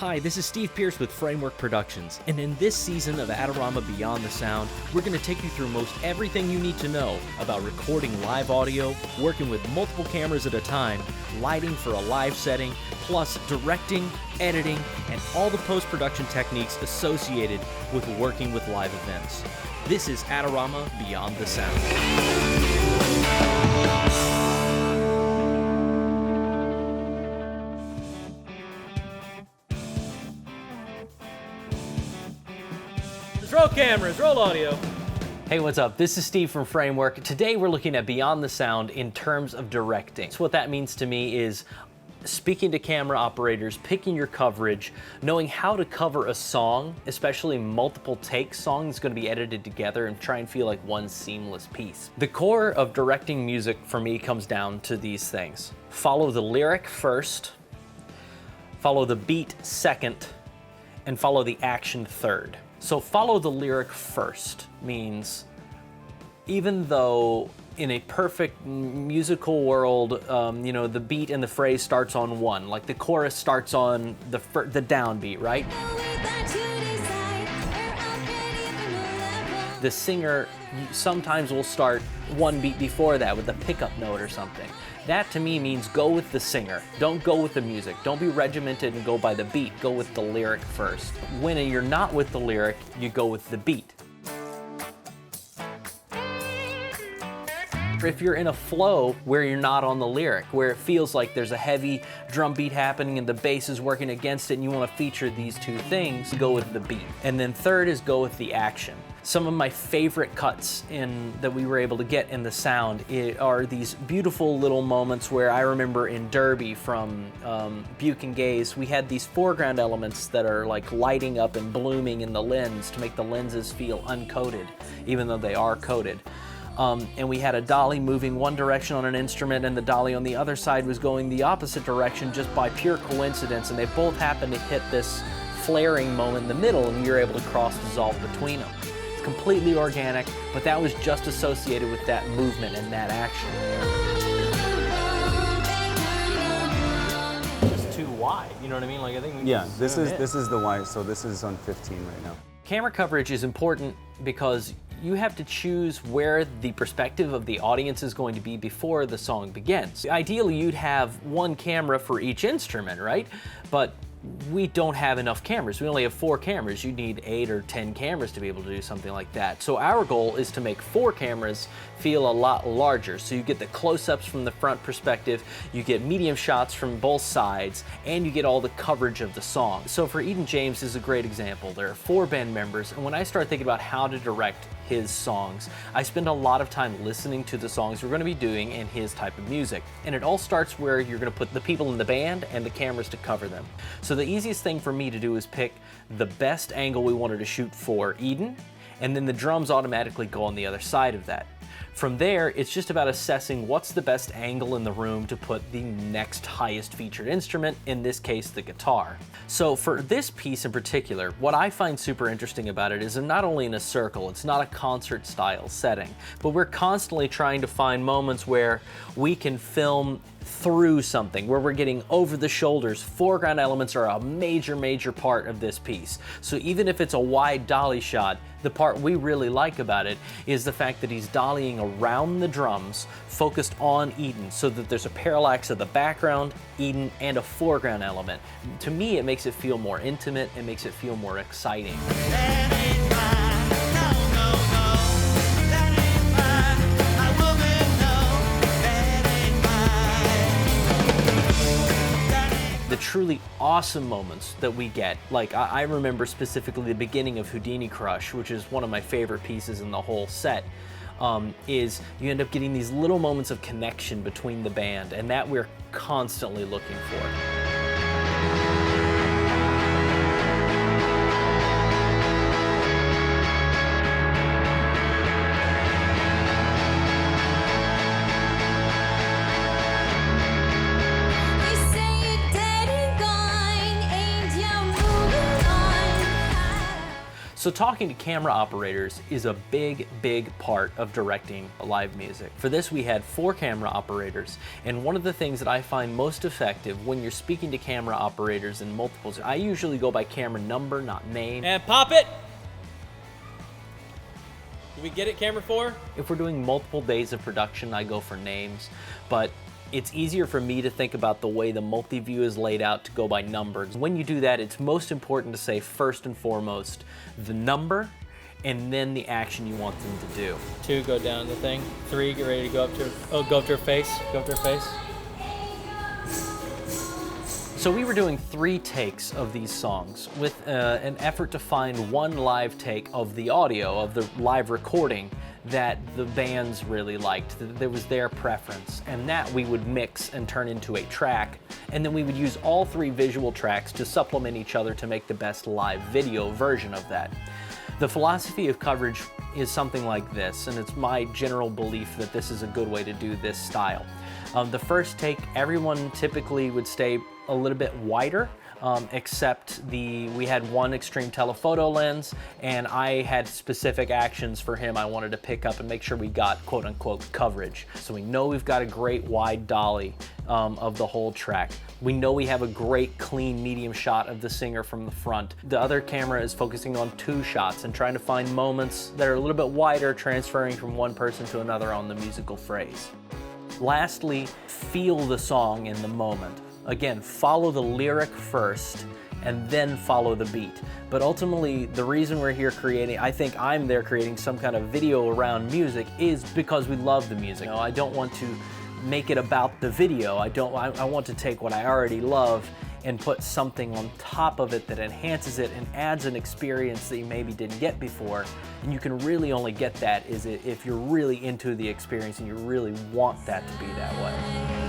Hi, this is Steve Pierce with Framework Productions, and in this season of Adorama Beyond the Sound, we're going to take you through most everything you need to know about recording live audio, working with multiple cameras at a time, lighting for a live setting, plus directing, editing, and all the post-production techniques associated with working with live events. This is Adorama Beyond the Sound. Roll cameras, roll audio. Hey, what's up? This is Steve from Framework. Today we're looking at Beyond the Sound in terms of directing. So what that means to me is speaking to camera operators, picking your coverage, knowing how to cover a song, especially multiple take songs going to be edited together and try and feel like one seamless piece. The core of directing music for me comes down to these things. Follow the lyric first, follow the beat second, and follow the action third. So follow the lyric first means even though in a perfect musical world, the beat and the phrase starts on one, like the chorus starts on the downbeat, right? The singer sometimes will start one beat before that with a pickup note or something. That to me means go with the singer. Don't go with the music. Don't be regimented and go by the beat. Go with the lyric first. When you're not with the lyric, you go with the beat. If you're in a flow where you're not on the lyric, where it feels like there's a heavy drum beat happening and the bass is working against it and you want to feature these two things, go with the beat. And then third is go with the action. Some of my favorite cuts that we were able to get in the sound are these beautiful little moments where I remember in Derby from Buke and Gaze, we had these foreground elements that are like lighting up and blooming in the lens to make the lenses feel uncoated, even though they are coated. And we had a dolly moving one direction on an instrument and the dolly on the other side was going the opposite direction just by pure coincidence, and they both happened to hit this flaring moment in the middle and we were able to cross dissolve between them. It's completely organic, but that was just associated with that movement and that action. It's too wide, you know what I mean? Like I think this is the wide, so this is on 15 right now. Camera coverage is important because you have to choose where the perspective of the audience is going to be before the song begins. Ideally, you'd have one camera for each instrument, right? But we don't have enough cameras. We only have 4 cameras. You need 8 or 10 cameras to be able to do something like that. So our goal is to make 4 cameras feel a lot larger. So you get the close-ups from the front perspective, you get medium shots from both sides, and you get all the coverage of the song. So for Eden James is a great example. There are 4 band members, and when I start thinking about how to direct his songs, I spend a lot of time listening to the songs we're going to be doing and his type of music. And it all starts where you're going to put the people in the band and the cameras to cover them. So the easiest thing for me to do is pick the best angle we wanted to shoot for Eden, and then the drums automatically go on the other side of that. From there, it's just about assessing what's the best angle in the room to put the next highest featured instrument, in this case, the guitar. So for this piece in particular, what I find super interesting about it is not only in a circle, it's not a concert style setting, but we're constantly trying to find moments where we can film through something, where we're getting over the shoulders. Foreground elements are a major part of this piece. So even if it's a wide dolly shot, the part we really like about it is the fact that he's dollying around the drums, focused on Eden, so that there's a parallax of the background, Eden, and a foreground element. To me, it makes it feel more intimate, it makes it feel more exciting. The truly awesome moments that we get, like I remember specifically the beginning of Houdini Crush, which is one of my favorite pieces in the whole set, is you end up getting these little moments of connection between the band, and that we're constantly looking for. So talking to camera operators is a big, big part of directing live music. For this, we had 4 camera operators, and one of the things that I find most effective when you're speaking to camera operators in multiples, I usually go by camera number, not name. And pop it! Did we get it, camera 4? If we're doing multiple days of production, I go for names, but it's easier for me to think about the way the multi-view is laid out to go by numbers. When you do that, it's most important to say first and foremost the number and then the action you want them to do. 2, go down the thing. 3, get ready to go up to her. Oh, go up to her face. Go up to her face. So we were doing 3 takes of these songs with an effort to find one live take of the audio, of the live recording that the bands really liked, that was their preference, and that we would mix and turn into a track, and then we would use all 3 visual tracks to supplement each other to make the best live video version of that. The philosophy of coverage is something like this, and it's my general belief that this is a good way to do this style. The first take, everyone typically would stay a little bit wider, except we had one extreme telephoto lens, and I had specific actions for him I wanted to pick up and make sure we got quote unquote coverage. So we know we've got a great wide dolly of the whole track. We know we have a great clean medium shot of the singer from the front. The other camera is focusing on 2 shots and trying to find moments that are a little bit wider, transferring from one person to another on the musical phrase. Lastly, feel the song in the moment. Again, follow the lyric first and then follow the beat. But ultimately, the reason we're here creating, I think I'm there creating some kind of video around music, is because we love the music. You know, I don't want to make it about the video. I want to take what I already love and put something on top of it that enhances it and adds an experience that you maybe didn't get before. And you can really only get that if you're really into the experience and you really want that to be that way.